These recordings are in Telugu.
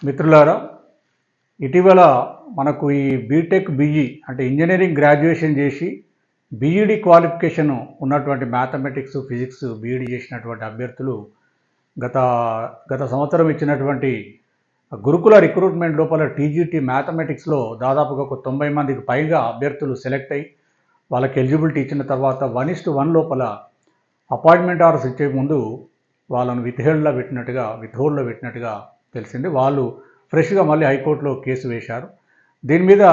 మిత్రులారా, ఇటీవల మనకు ఈ బీటెక్ బిఈ అంటే ఇంజనీరింగ్ గ్రాడ్యుయేషన్ చేసి బీఈడి క్వాలిఫికేషన్ ఉన్నటువంటి మ్యాథమెటిక్స్ ఫిజిక్స్ బీఈడి చేసినటువంటి అభ్యర్థులు గత గత సంవత్సరం ఇచ్చినటువంటి గురుకుల రిక్రూట్మెంట్ లోపల టీజీటీ మ్యాథమెటిక్స్లో దాదాపుగా ఒక 90 మందికి పైగా అభ్యర్థులు సెలెక్ట్ అయ్యి వాళ్ళకి ఎలిజిబిలిటీ ఇచ్చిన తర్వాత 1:1 లోపల అపాయింట్మెంట్ ఆర్డర్స్ ఇచ్చే ముందు వాళ్ళను విత్హోల్డ్లో పెట్టినట్టుగా తెలిసింది. వాళ్ళు ఫ్రెష్గా మళ్ళీ హైకోర్టులో కేసు వేశారు. దీని మీద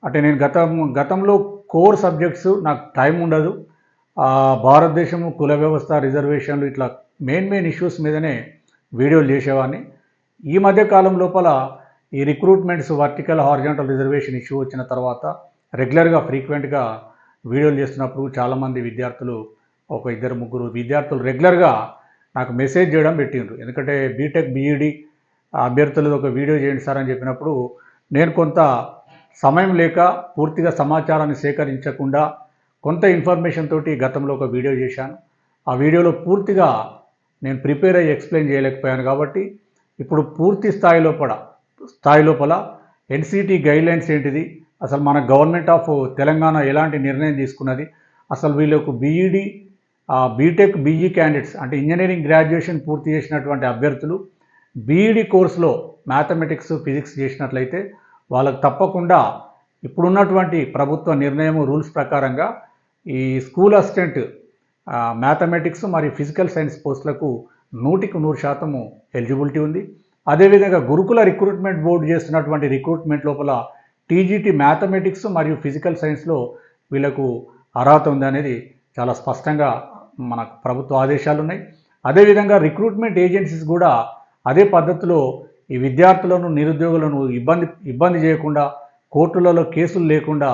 అంటే నేను గతంలో కోర్ సబ్జెక్ట్స్ నాకు టైం ఉండదు, భారతదేశము కుల వ్యవస్థ రిజర్వేషన్లు ఇట్లా మెయిన్ ఇష్యూస్ మీదనే వీడియోలు చేసేవాడిని. ఈ మధ్య కాలం లోపల ఈ recruitments vertical horizontal reservation issue వచ్చిన తర్వాత రెగ్యులర్గా ఫ్రీక్వెంట్గా వీడియోలు చేస్తున్నప్పుడు చాలామంది విద్యార్థులు, ఒక 2-3 విద్యార్థులు రెగ్యులర్గా నాకు మెసేజ్ చేయడం పెట్టిండ్రు. ఎందుకంటే బీటెక్ బీఈడి అభ్యర్థులు ఒక వీడియో చేయండి సార్ అని చెప్పినప్పుడు నేను కొంత సమయం లేక పూర్తిగా సమాచారాన్ని సేకరించకుండా కొంత ఇన్ఫర్మేషన్ తోటి గతంలో ఒక వీడియో చేశాను. ఆ వీడియోలో పూర్తిగా నేను ప్రిపేర్ అయ్యి ఎక్స్ప్లెయిన్ చేయలేకపోయాను. కాబట్టి ఇప్పుడు పూర్తి స్థాయి లోపల ఎన్సిటి గైడ్లైన్స్ ఏంటిది, అసలు మన గవర్నమెంట్ ఆఫ్ తెలంగాణ ఎలాంటి నిర్ణయం తీసుకున్నది, అసలు వీళ్ళకు బీఈడి బీటెక్ బీఈ క్యాండిడేట్స్ అంటే ఇంజనీరింగ్ గ్రాడ్యుయేషన్ పూర్తి చేసినటువంటి అభ్యర్థులు బీఈడి కోర్సులో మ్యాథమెటిక్స్ ఫిజిక్స్ చేసినట్లయితే వాళ్ళకు తప్పకుండా ఇప్పుడున్నటువంటి ప్రభుత్వ నిర్ణయం రూల్స్ ప్రకారంగా ఈ స్కూల్ అసిస్టెంట్ మ్యాథమెటిక్స్ మరియు ఫిజికల్ సైన్స్ పోస్టులకు 100% ఎలిజిబిలిటీ ఉంది. అదేవిధంగా గురుకుల రిక్రూట్మెంట్ బోర్డు చేస్తున్నటువంటి రిక్రూట్మెంట్ లోపల టీజీటీ మ్యాథమెటిక్స్ మరియు ఫిజికల్ సైన్స్లో వీళ్ళకు అర్హత ఉంది అనేది చాలా స్పష్టంగా మనకు ప్రభుత్వ ఆదేశాలు ఉన్నాయి. అదేవిధంగా రిక్రూట్మెంట్ ఏజెన్సీస్ కూడా అదే పద్ధతిలో ఈ విద్యార్థులను నిరుద్యోగులను ఇబ్బంది చేయకుండా కోర్టులలో కేసులు లేకుండా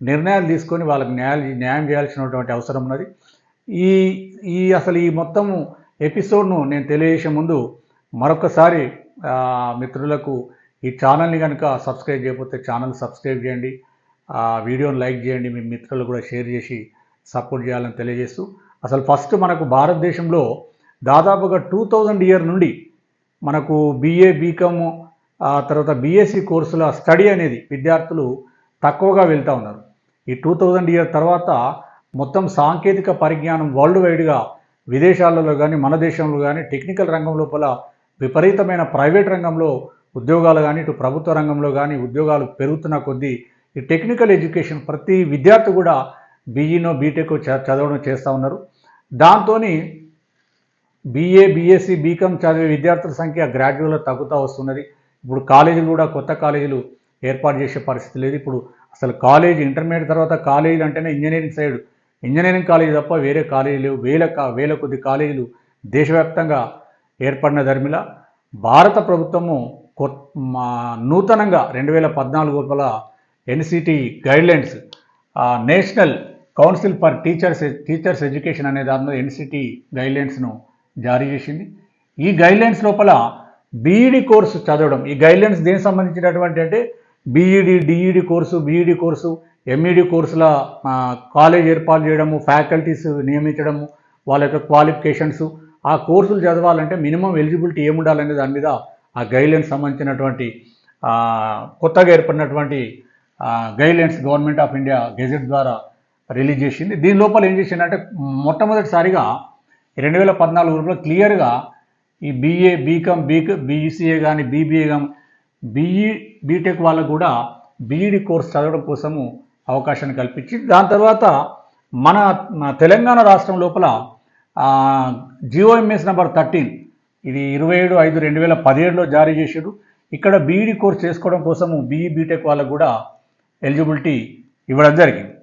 నిర్ణయాలు తీసుకొని వాళ్ళకి న్యాయం చేయాల్సినటువంటి అవసరం ఉన్నది. అసలు ఈ మొత్తము ఎపిసోడ్ను నేను తెలియజేసే ముందు మరొకసారి మిత్రులకు ఈ ఛానల్ని కనుక సబ్స్క్రైబ్ చేయకపోతే ఛానల్ సబ్స్క్రైబ్ చేయండి, వీడియోని లైక్ చేయండి, మీ మిత్రులు కూడా షేర్ చేసి సపోర్ట్ చేయాలని తెలియజేస్తూ, అసలు ఫస్ట్ మనకు భారతదేశంలో దాదాపుగా 2000 ఇయర్ నుండి మనకు బీఏ బీకామ్ తర్వాత బీఎస్సీ కోర్సుల స్టడీ అనేది విద్యార్థులు తక్కువగా వెళ్తూ ఉన్నారు. ఈ 2000 ఇయర్ తర్వాత మొత్తం సాంకేతిక పరిజ్ఞానం వరల్డ్ వైడ్గా విదేశాలలో కానీ మన దేశంలో కానీ టెక్నికల్ రంగం లోపల విపరీతమైన ప్రైవేట్ రంగంలో ఉద్యోగాలు కానీ ఇటు ప్రభుత్వ రంగంలో కానీ ఉద్యోగాలు పెరుగుతున్న కొద్దీ ఈ టెక్నికల్ ఎడ్యుకేషన్ ప్రతి విద్యార్థి కూడా బీఈనో బీటెక్ చదవడం చేస్తూ ఉన్నారు. దాంతో బీఏ బీఎస్సీ బీకామ్ చదివే విద్యార్థుల సంఖ్య గ్రాడ్యువల్గా తగ్గుతూ వస్తున్నది. ఇప్పుడు కాలేజీలు కూడా కొత్త కాలేజీలు ఏర్పాటు చేసే పరిస్థితి లేదు. ఇప్పుడు అసలు కాలేజీ ఇంటర్మీడియట్ తర్వాత కాలేజీలు అంటేనే ఇంజనీరింగ్ కాలేజీ తప్ప వేరే కాలేజీలు లేవు. వేల కొద్ది కాలేజీలు దేశవ్యాప్తంగా ఏర్పడిన ధర్మిల భారత ప్రభుత్వము నూతనంగా 2014 లోపల NCT guidelines national council for teachers education అనే దానిలో ఎన్సిటి గైడ్లైన్స్ను జారీ చేసింది. ఈ గైడ్లైన్స్ లోపల బీఈడి కోర్సు చదవడం, ఈ గైడ్లైన్స్ దేనికి సంబంధించినటువంటి అంటే BEd DEd course BEd course MEd కోర్సుల కాలేజ్ ఏర్పాటు చేయడము, ఫ్యాకల్టీస్ నియమించడము, వాళ్ళ యొక్క క్వాలిఫికేషన్స్, ఆ కోర్సులు చదవాలంటే మినిమం ఎలిజిబిలిటీ ఏముండాలనే దాని మీద ఆ గైడ్లైన్స్ సంబంధించినటువంటి కొత్తగా ఏర్పడినటువంటి guidelines government of India gazette ద్వారా రిలీజ్ చేసింది. దీని లోపల ఏం చేసిందంటే మొట్టమొదటిసారిగా 2014లో క్లియర్గా ఈ బీఏ బీకామ్ బీసీఏ కానీ బీబీఏ కానీ బీటెక్ వాళ్ళకు కూడా బీఈడి కోర్స్ చదవడం కోసము అవకాశాన్ని కల్పించి దాని తర్వాత మన తెలంగాణ రాష్ట్రం లోపల జిఓఎంఎస్ నెంబర్ 13 ఇది 27/5/2017లో జారీ చేశారు. ఇక్కడ బీఈడి కోర్స్ చేసుకోవడం కోసము బీఈ బీటెక్ వాళ్ళకు కూడా ఎలిజిబిలిటీ ఇవ్వడం జరిగింది.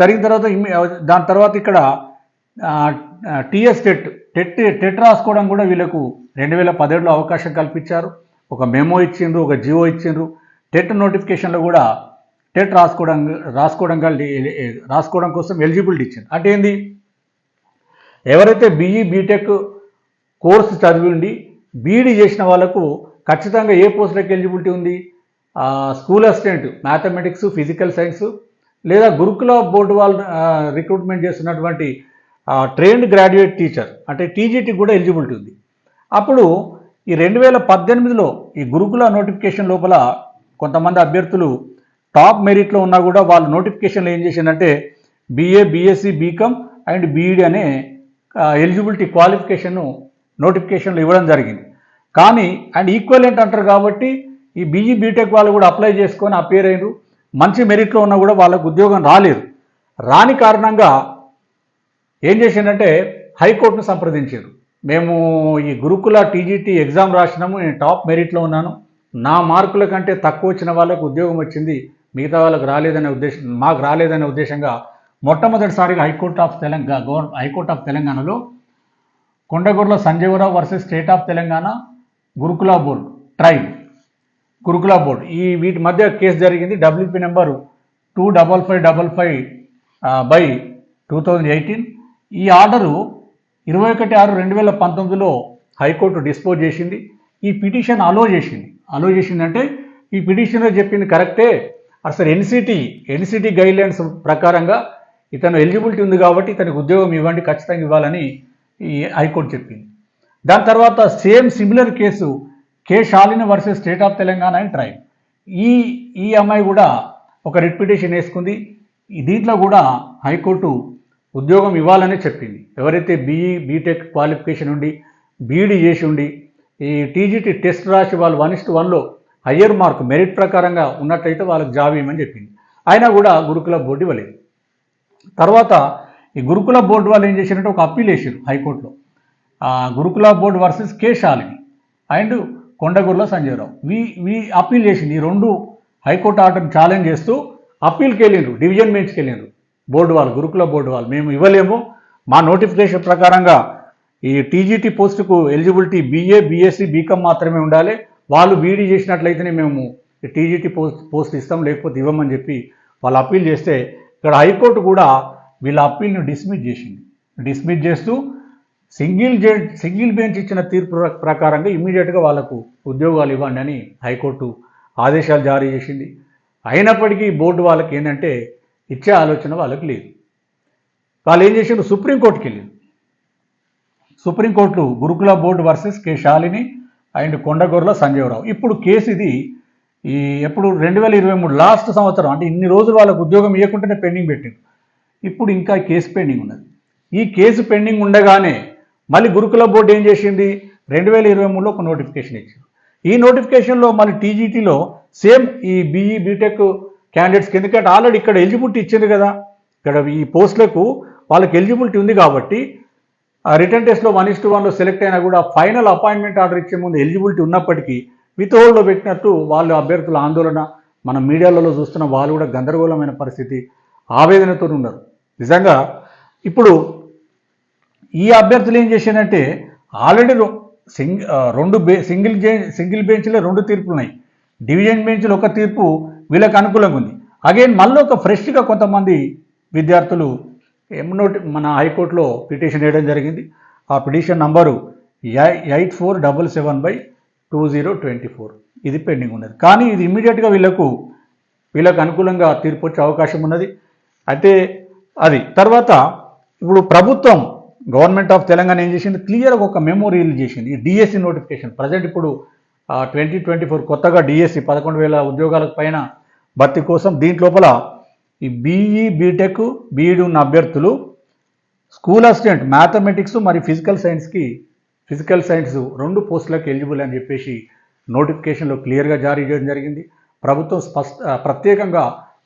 జరిగిన తర్వాత దాని తర్వాత ఇక్కడ టీఎస్ టెట్ రాసుకోవడం కూడా వీళ్ళకు 2017లో అవకాశం కల్పించారు. ఒక మెమో ఇచ్చిండ్రు, ఒక జియో ఇచ్చిండ్రు. టెట్ నోటిఫికేషన్లో కూడా టెట్ రాసుకోవడం కోసం ఎలిజిబిలిటీ ఇచ్చింది. అంటే ఏంది, ఎవరైతే బీఈ బీటెక్ కోర్సు చదివి ఉండి బీఈడి చేసిన వాళ్ళకు ఖచ్చితంగా ఏ పోస్టులకు ఎలిజిబిలిటీ ఉంది, school assistant mathematics physical science లేదా గురుకుల బోర్డు వాళ్ళు రిక్రూట్మెంట్ చేస్తున్నటువంటి ట్రైన్డ్ గ్రాడ్యుయేట్ టీచర్ అంటే టీజీటీ కూడా ఎలిజిబిలిటీ ఉంది. అప్పుడు ఈ 2018లో ఈ గురుకుల నోటిఫికేషన్ లోపల కొంతమంది అభ్యర్థులు టాప్ మెరిట్లో ఉన్నా కూడా వాళ్ళు నోటిఫికేషన్లో ఏం చేసిందంటే BA BSc BCom and BEd అనే ఎలిజిబిలిటీ క్వాలిఫికేషన్ నోటిఫికేషన్లో ఇవ్వడం జరిగింది. కానీ అండ్ ఈక్వలెంట్ అంటారు కాబట్టి ఈ BE బీటెక్ వాళ్ళు కూడా అప్లై చేసుకొని అపేర్ అయ్యారు. మంచి మెరిట్లో ఉన్నా కూడా వాళ్ళకు ఉద్యోగం రాలేదు. రాని కారణంగా ఏం చేసిందంటే హైకోర్టును సంప్రదించారు. మేము ఈ గురుకుల TGT ఎగ్జామ్ రాసినాము, నేను టాప్ మెరిట్లో ఉన్నాను, నా మార్కుల కంటే తక్కువ వచ్చిన వాళ్ళకు ఉద్యోగం వచ్చింది, మిగతా వాళ్ళకు మాకు రాలేదనే ఉద్దేశంగా మొట్టమొదటిసారిగా హైకోర్ట్ ఆఫ్ తెలంగాణలో కొండగొర్ల Sanjeeva Rao versus state of Telangana గురుకుల బోర్డు ట్రైబ్ గురుకుల బోర్డు వీటి మధ్య కేసు జరిగింది. WP number 25555/2018. ఈ ఆర్డరు 21/6/2019లో హైకోర్టు డిస్పోజ్ చేసింది. ఈ పిటిషన్ అలో చేసిందంటే ఈ పిటిషన్లో చెప్పింది కరెక్టే. అసలు ఎన్సిటి గైడ్లైన్స్ ప్రకారంగా ఇతను ఎలిజిబిలిటీ ఉంది కాబట్టి ఇతనికి ఉద్యోగం ఇవ్వండి, ఖచ్చితంగా ఇవ్వాలని ఈ హైకోర్టు చెప్పింది. దాని తర్వాత similar case K Shalini versus state of Telangana and tribe. ఈ అమ్మాయి కూడా ఒక రిట్ పిటిషన్ వేసుకుంది. దీంట్లో కూడా హైకోర్టు ఉద్యోగం ఇవ్వాలని చెప్పింది. ఎవరైతే BE బీటెక్ క్వాలిఫికేషన్ ఉండి బీఈడి చేసి ఉండి ఈ TGT టెస్ట్ రాసి వాళ్ళు 1:1లో హయ్యర్ మార్క్ మెరిట్ ప్రకారంగా ఉన్నట్లయితే వాళ్ళకి జాబ్ ఇవ్వమని చెప్పింది. అయినా కూడా గురుకుల బోర్డు ఇవ్వలేదు. తర్వాత ఈ గురుకుల బోర్డు వాళ్ళు ఏం చేశారంటే ఒక అప్పీల్ వేసారు హైకోర్టులో. Gurukula board versus K Shalini and Kondagorla Sanjayarao appeal చేసింది. ఈ రెండు హైకోర్టు ఆర్డర్ని ఛాలెంజ్ చేస్తూ అప్పీల్కి వెళ్ళిండ్రు, డివిజన్ బెంచ్కి వెళ్ళిండ్రు. గురుకుల బోర్డు వాళ్ళు మేము ఇవ్వలేము, మా నోటిఫికేషన్ ప్రకారంగా ఈ TGT పోస్టుకు ఎలిజిబిలిటీ BA BSc బీకామ్ మాత్రమే ఉండాలి, వాళ్ళు బీఈడి చేసినట్లయితేనే మేము TGT పోస్ట్ ఇస్తాం, లేకపోతే ఇవ్వమని చెప్పి వాళ్ళు అప్పీల్ చేస్తే ఇక్కడ హైకోర్టు కూడా వీళ్ళ అప్పీల్ను డిస్మిస్ చేస్తూ సింగిల్ బెంచ్ ఇచ్చిన తీర్పు ప్రకారంగా ఇమ్మీడియట్గా వాళ్ళకు ఉద్యోగాలు ఇవ్వండి అని హైకోర్టు ఆదేశాలు జారీ చేసింది. అయినప్పటికీ బోర్డు వాళ్ళకి ఏంటంటే ఇచ్చే ఆలోచన వాళ్ళకి లేదు. వాళ్ళు ఏం చేశారు, సుప్రీంకోర్టుకి వెళ్ళారు. Supreme court Gurukula board versus K Shalini and Kondagorla Sanjayarao. ఇప్పుడు కేసు ఇది ఎప్పుడు 2023 లాస్ట్ సంవత్సరం, అంటే ఇన్ని రోజులు వాళ్ళకు ఉద్యోగం ఇవ్వకుండానే పెండింగ్ పెట్టింది. ఇప్పుడు ఇంకా కేసు పెండింగ్ ఉన్నది. ఈ కేసు పెండింగ్ ఉండగానే మళ్ళీ గురుకుల బోర్డు ఏం చేసింది, 2023లో ఒక నోటిఫికేషన్ ఇచ్చింది. ఈ నోటిఫికేషన్లో మళ్ళీ TGTలో సేమ్ ఈ BE బీటెక్ క్యాండిడేట్స్కి, ఎందుకంటే ఆల్రెడీ ఇక్కడ ఎలిజిబిలిటీ ఇచ్చింది కదా, ఇక్కడ ఈ పోస్టులకు వాళ్ళకి ఎలిజిబిలిటీ ఉంది కాబట్టి రిటర్న్ టెస్ట్లో 1:1లో సెలెక్ట్ అయినా కూడా ఫైనల్ అపాయింట్మెంట్ ఆర్డర్ ఇచ్చే ముందు ఎలిజిబిలిటీ ఉన్నప్పటికీ విత్ హోల్డ్లో పెట్టినట్టు వాళ్ళు అభ్యర్థుల ఆందోళన మనం మీడియాలలో చూస్తున్న వాళ్ళు కూడా గందరగోళమైన పరిస్థితి, ఆవేదనతో ఉన్నారు. నిజంగా ఇప్పుడు ఈ అభ్యర్థులు ఏం చేశారంటే ఆల్రెడీ సింగిల్ బెంచ్లో 2 తీర్పులు ఉన్నాయి, డివిజన్ బెంచ్లో ఒక తీర్పు వీళ్ళకి అనుకూలంగా ఉంది. అగైన్ మళ్ళీ ఒక ఫ్రెష్గా కొంతమంది విద్యార్థులు మన హైకోర్టులో పిటిషన్ వేయడం జరిగింది. ఆ పిటిషన్ నంబరు 8477/2024. ఇది పెండింగ్ ఉన్నది. కానీ ఇది ఇమ్మీడియట్గా వీళ్ళకు అనుకూలంగా తీర్పు వచ్చే అవకాశం ఉన్నది. అయితే అది తర్వాత ఇప్పుడు ప్రభుత్వం గవర్నమెంట్ ఆఫ్ తెలంగాణ ఏం చేసింది, క్లియర్గా ఒక మెమో రిలీజ్ చేసింది. ఈ DSC నోటిఫికేషన్ ప్రజెంట్ ఇప్పుడు 2024 కొత్తగా DSC 11,000 ఉద్యోగాలకు పైన భర్తీ కోసం దీంట్లోపల ఈ BE బీటెక్ బీఈడి ఉన్న అభ్యర్థులు స్కూల్ అసిస్టెంట్ మ్యాథమెటిక్స్ మరియు ఫిజికల్ సైన్స్ 2 పోస్టులకు ఎలిజిబుల్ అని చెప్పేసి నోటిఫికేషన్లో క్లియర్గా జారీ చేయడం జరిగింది. ప్రభుత్వం ప్రత్యేకంగా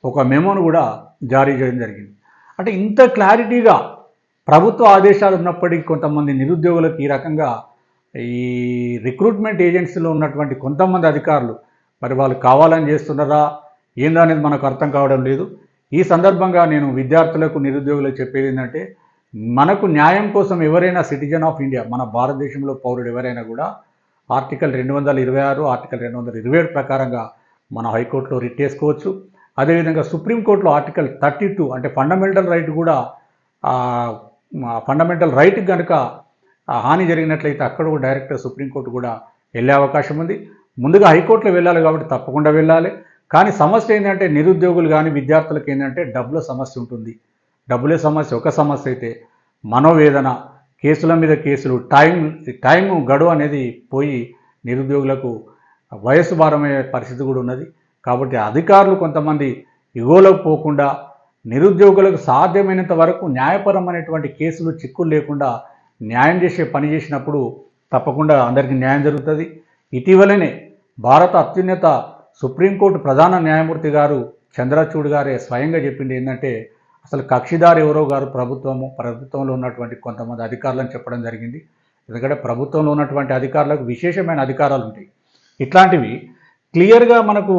ఒక మెమోను కూడా జారీ చేయడం జరిగింది. అంటే ఇంత క్లారిటీగా ప్రభుత్వ ఆదేశాలు ఉన్నప్పటికీ కొంతమంది నిరుద్యోగులకు ఈ రకంగా ఈ రిక్రూట్మెంట్ ఏజెన్సీలో ఉన్నటువంటి కొంతమంది అధికారులు మరి వాళ్ళు కావాలని చేస్తున్నారా ఏందనేది మనకు అర్థం కావడం లేదు. ఈ సందర్భంగా నేను విద్యార్థులకు నిరుద్యోగులకు చెప్పేది ఏంటంటే, మనకు న్యాయం కోసం ఎవరైనా సిటిజన్ ఆఫ్ ఇండియా, మన భారతదేశంలో పౌరుడు ఎవరైనా కూడా ఆర్టికల్ 226, ఆర్టికల్ 227 ప్రకారంగా మన హైకోర్టులో రిట్ చేసుకోవచ్చు. అదేవిధంగా సుప్రీంకోర్టులో ఆర్టికల్ 32 అంటే ఫండమెంటల్ రైట్ కనుక హాని జరిగినట్లయితే అక్కడ కూడా డైరెక్ట్గా సుప్రీంకోర్టు కూడా వెళ్ళే అవకాశం ఉంది. ముందుగా హైకోర్టులో వెళ్ళాలి కాబట్టి తప్పకుండా వెళ్ళాలి. కానీ సమస్య ఏంటంటే నిరుద్యోగులు కానీ విద్యార్థులకు ఏంటంటే డబ్బుల సమస్య ఉంటుంది. డబ్బులే సమస్య ఒక సమస్య అయితే మనోవేదన, కేసుల మీద కేసులు, టైం గడువు అనేది పోయి నిరుద్యోగులకు వయస్సు భారమయ్యే పరిస్థితి కూడా ఉన్నది. కాబట్టి అధికారులు కొంతమంది ఇగోలోకి పోకుండా నిరుద్యోగులకు సాధ్యమైనంత వరకు న్యాయపరమైనటువంటి కేసులు చిక్కులు లేకుండా న్యాయం చేసే పని చేసినప్పుడు తప్పకుండా అందరికీ న్యాయం జరుగుతుంది. ఇటీవలనే భారత అత్యున్నత సుప్రీంకోర్టు ప్రధాన న్యాయమూర్తి గారు చంద్రచూడ్ గారే స్వయంగా చెప్పింది ఏంటంటే, అసలు కక్షిదారు ఎవరో గారు ప్రభుత్వంలో ఉన్నటువంటి కొంతమంది అధికారులను చెప్పడం జరిగింది. ఎందుకంటే ప్రభుత్వంలో ఉన్నటువంటి అధికారులకు విశేషమైన అధికారాలు ఉంటాయి. ఇట్లాంటివి క్లియర్గా మనకు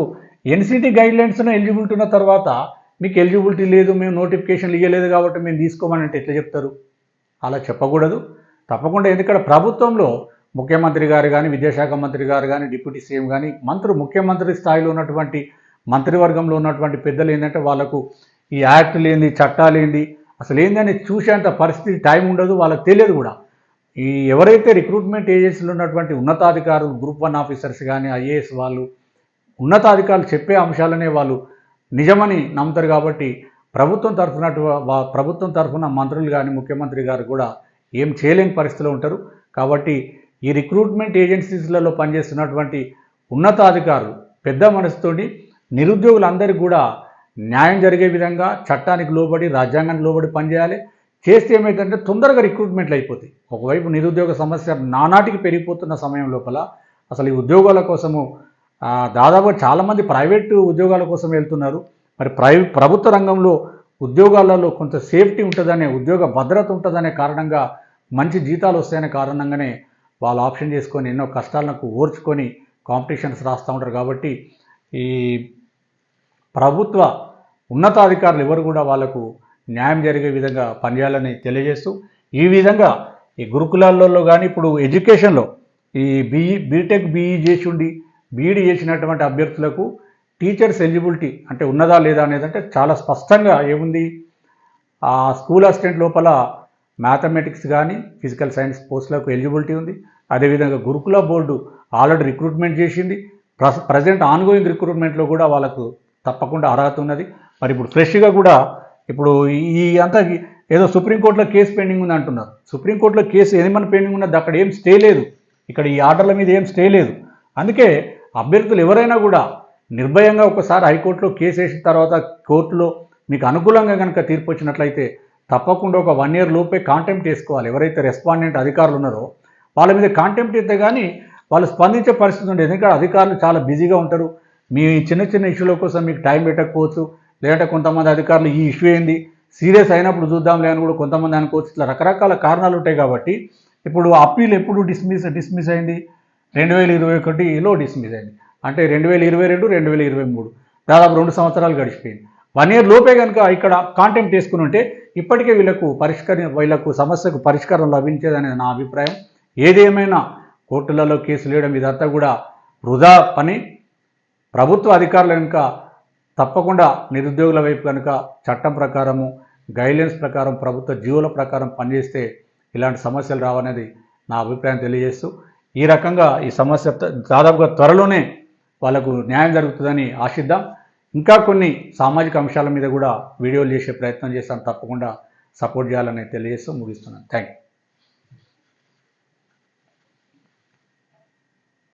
ఎన్సిటీ గైడ్లైన్స్ను ఎలిజిబిలిటీ ఉన్న తర్వాత మీకు ఎలిజిబిలిటీ లేదు, మేము నోటిఫికేషన్లు ఇవ్వలేదు కాబట్టి మేము తీసుకోమని అంటే ఎట్లా చెప్తారు? అలా చెప్పకూడదు తప్పకుండా. ఎందుకంటే ప్రభుత్వంలో ముఖ్యమంత్రి గారు కానీ, విద్యాశాఖ మంత్రి గారు కానీ, డిప్యూటీ సీఎం కానీ, ముఖ్యమంత్రి స్థాయిలో ఉన్నటువంటి మంత్రివర్గంలో ఉన్నటువంటి పెద్దలు ఏంటంటే వాళ్ళకు ఈ యాక్టులు ఏంది, చట్టాలు ఏంది, అసలు ఏందని చూసేంత పరిస్థితి టైం ఉండదు, వాళ్ళకి తెలియదు కూడా. ఈ ఎవరైతే రిక్రూట్మెంట్ ఏజెన్సీలో ఉన్నటువంటి ఉన్నతాధికారులు, గ్రూప్ 1 ఆఫీసర్స్ కానీ, ఐఏఎస్ వాళ్ళు, ఉన్నతాధికారులు చెప్పే అంశాలనే వాళ్ళు నిజమని నమ్ముతారు. కాబట్టి ప్రభుత్వం తరఫున మంత్రులు కానీ, ముఖ్యమంత్రి గారు కూడా ఏం చేయలేని పరిస్థితిలో ఉంటారు. కాబట్టి ఈ రిక్రూట్మెంట్ ఏజెన్సీస్లలో పనిచేస్తున్నటువంటి ఉన్నతాధికారులు పెద్ద మనసుతోటి నిరుద్యోగులందరికీ కూడా న్యాయం జరిగే విధంగా చట్టానికి లోబడి, రాజ్యాంగానికి లోబడి పనిచేయాలి. చేస్తే ఏమైందంటే తొందరగా రిక్రూట్మెంట్లు అయిపోతాయి. ఒకవైపు నిరుద్యోగ సమస్య నానాటికి పెరిగిపోతున్న సమయం లోపల అసలు ఈ ఉద్యోగాల కోసము దాదాపు చాలామంది ప్రైవేటు ఉద్యోగాల కోసం వెళ్తున్నారు. మరి ప్రభుత్వ రంగంలో ఉద్యోగాలలో కొంత సేఫ్టీ ఉంటుందనే, ఉద్యోగ భద్రత ఉంటుందనే కారణంగా, మంచి జీతాలు వస్తాయనే కారణంగానే వాళ్ళు ఆప్షన్ చేసుకొని ఎన్నో కష్టాలకు ఓర్చుకొని కాంపిటీషన్స్ రాస్తూ ఉంటారు. కాబట్టి ఈ ప్రభుత్వ ఉన్నతాధికారులు ఎవరు కూడా వాళ్ళకు న్యాయం జరిగే విధంగా పనిచేయాలని తెలియజేస్తూ, ఈ విధంగా ఈ గురుకులాల్లో కానీ ఇప్పుడు ఎడ్యుకేషన్లో ఈ బీటెక్ బీఈ చేసి ఉండి బీఈడి చేసినటువంటి అభ్యర్థులకు టీచర్స్ ఎలిజిబిలిటీ అంటే ఉన్నదా లేదా అనేది అంటే చాలా స్పష్టంగా ఏముంది, ఆ స్కూల్ అసిస్టెంట్ లోపల మ్యాథమెటిక్స్ కానీ, ఫిజికల్ సైన్స్ పోస్టులకు ఎలిజిబిలిటీ ఉంది. అదేవిధంగా గురుకుల బోర్డు ఆల్రెడీ రిక్రూట్మెంట్ చేసింది. ప్రజెంట్ ఆన్గోయింగ్ రిక్రూట్మెంట్లో కూడా వాళ్ళకు తప్పకుండా అర్హత ఉన్నది. మరి ఇప్పుడు ఫ్రెష్గా కూడా ఇప్పుడు ఈ అంతా ఏదో సుప్రీంకోర్టులో కేసు పెండింగ్ ఉంది అంటున్నారు. సుప్రీంకోర్టులో కేసు ఏమైనా పెండింగ్ ఉన్నది, అక్కడ ఏం స్టే లేదు, ఇక్కడ ఈ ఆర్డర్ల మీద ఏం స్టే లేదు. అందుకే అభ్యర్థులు ఎవరైనా కూడా నిర్భయంగా ఒకసారి హైకోర్టులో కేసు వేసిన తర్వాత కోర్టులో మీకు అనుకూలంగా కనుక తీర్పు వచ్చినట్లయితే తప్పకుండా ఒక 1 year లోపే కాంటెంప్ట్ చేసుకోవాలి. ఎవరైతే రెస్పాండెంట్ అధికారులు ఉన్నారో వాళ్ళ మీద కాంటెంప్ట్ అయితే కానీ వాళ్ళు స్పందించే పరిస్థితి ఉండేది. ఎందుకంటే అధికారులు చాలా బిజీగా ఉంటారు. మీ చిన్న చిన్న ఇష్యూల కోసం మీకు టైం పెట్టకపోవచ్చు. లేదంటే కొంతమంది అధికారులు ఈ ఇష్యూ ఏంది, సీరియస్ అయినప్పుడు చూద్దాంలే అని కూడా కొంతమంది అనుకోవచ్చు. ఇట్లా రకరకాల కారణాలు ఉంటాయి. కాబట్టి ఇప్పుడు అప్పీల్ ఎప్పుడు డిస్మిస్ అయింది, 2021లో డిస్మిస్ అయింది. అంటే 2022, 2023 దాదాపు 2 సంవత్సరాలు గడిచిపోయింది. 1 year లోపే కనుక ఇక్కడ కాంటెంప్ట్ చేసుకుని ఉంటే ఇప్పటికే వీళ్ళకు సమస్యకు పరిష్కారం లభించేదనేది నా అభిప్రాయం. ఏదేమైనా కోర్టులలో కేసులు వేయడం ఇదంతా కూడా వృధా పని. ప్రభుత్వ అధికారులు కనుక తప్పకుండా నిరుద్యోగుల వైపు కనుక చట్టం ప్రకారము, గైడ్లైన్స్ ప్రకారం, ప్రభుత్వ జీవోల ప్రకారం పనిచేస్తే ఇలాంటి సమస్యలు రావనేది నా అభిప్రాయం తెలియజేస్తూ, ఈ రకంగా ఈ సమస్య దాదాపుగా త్వరలోనే వాళ్ళకు న్యాయం జరుగుతుందని ఆశిద్దాం. ఇంకా కొన్ని సామాజిక అంశాల మీద కూడా వీడియోలు చేసే ప్రయత్నం చేస్తాను. తప్పకుండా సపోర్ట్ చేయాలని తెలియజేస్తూ ముగిస్తున్నాను. Thank you.